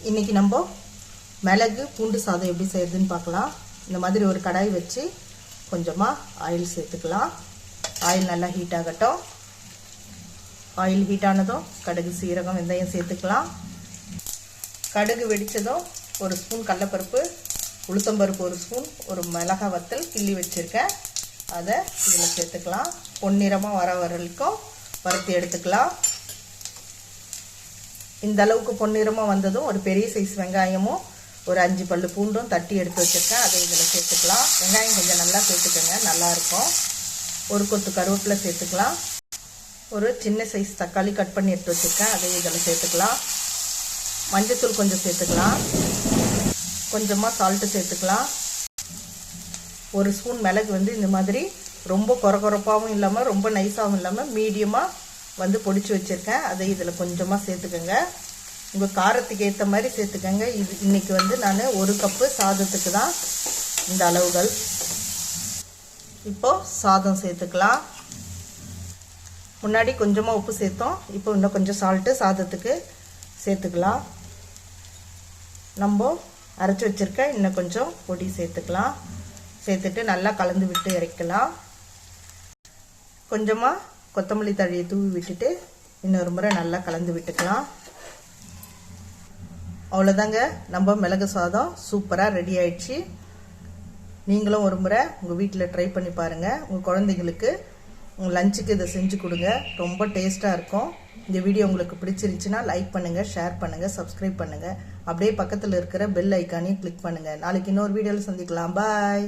இன்றைக்கி நம்ம மிளகு பூண்டு சாதம் எப்படி செய்யறதுன்னு பார்க்கலாம். இந்த மாதிரி ஒரு கடாய் வச்சு கொஞ்சமாக ஆயில் சேர்த்துக்கலாம். ஆயில் நல்லா ஹீட் ஆகட்டும். ஆயில் ஹீட் ஆனதும் கடுகு, சீரகம், வெந்தயம் சேர்த்துக்கலாம். கடுகு வெடித்ததும் ஒரு ஸ்பூன் கடலைப்பருப்பு, உளுத்தம்பருப்பு ஒரு ஸ்பூன், ஒரு மிளகாய் வத்தல் கிள்ளி வச்சுருக்கேன், அதை இதில் சேர்த்துக்கலாம். பொன்னிறமாக வர வரைக்கும் வறுத்து எடுத்துக்கலாம். இந்த அளவுக்கு பொன்னிறமாக வந்ததும் ஒரு பெரிய சைஸ் வெங்காயமும் ஒரு 5 பல்லு பூண்டும் தட்டி எடுத்து வச்சுருக்கேன், அதை இதில் சேர்த்துக்கலாம். வெங்காயம் கொஞ்சம் நல்லா சேர்த்துக்கோங்க, நல்லாயிருக்கும். ஒரு கொத்து கருவேப்பிலை சேர்த்துக்கலாம். ஒரு சின்ன சைஸ் தக்காளி கட் பண்ணி எடுத்து வச்சுருக்கேன், அதை இதில் சேர்த்துக்கலாம். மஞ்சத்தூள் கொஞ்சம் சேர்த்துக்கலாம். கொஞ்சமாக சால்ட்டு சேர்த்துக்கலாம். ஒரு ஸ்பூன் மிளகு இந்த மாதிரி ரொம்ப கொரகொரப்பாகவும் இல்லாமல் ரொம்ப நைஸாகவும் இல்லாமல் மீடியமாக பொடிச்சு வச்சுருக்கேன், அதை இதில் கொஞ்சமாக சேர்த்துக்கோங்க. உங்கள் காரத்துக்கு ஏற்ற மாதிரி சேர்த்துக்கோங்க. இது இன்றைக்கி நான் 1 கப்பு சாதத்துக்கு தான் இந்த அளவுகள். இப்போது சாதம் சேர்த்துக்கலாம். முன்னாடி கொஞ்சமாக உப்பு சேர்த்தோம், இப்போ இன்னும் கொஞ்சம் சால்ட்டு சாதத்துக்கு சேர்த்துக்கலாம். நம்ம அரைச்சி வச்சுருக்க இன்னும் கொஞ்சம் பொடி சேர்த்துக்கலாம். சேர்த்துட்டு நல்லா கலந்து விட்டு இறக்கலாம். கொஞ்சமாக கொத்தமல்லி தழையை தூவி விட்டுட்டு இன்னொரு முறை நல்லா கலந்து விட்டுக்கலாம். அவ்வளோதாங்க, நம்ம மிளகு சாதம் சூப்பராக ரெடி ஆயிடுச்சு. நீங்களும் ஒரு முறை உங்கள் வீட்டில் ட்ரை பண்ணி பாருங்கள். உங்கள் குழந்தைங்களுக்கு உங்கள் லஞ்சுக்கு இதை செஞ்சு கொடுங்க, ரொம்ப டேஸ்ட்டாக இருக்கும். இந்த வீடியோ உங்களுக்கு பிடிச்சிருந்துச்சுன்னா லைக் பண்ணுங்கள், ஷேர் பண்ணுங்கள், சப்ஸ்கிரைப் பண்ணுங்கள். அப்படியே பக்கத்தில் இருக்கிற பெல் ஐக்கானையும் கிளிக் பண்ணுங்கள். நாளைக்கு இன்னொரு வீடியோவில் சந்திக்கலாம். பாய்.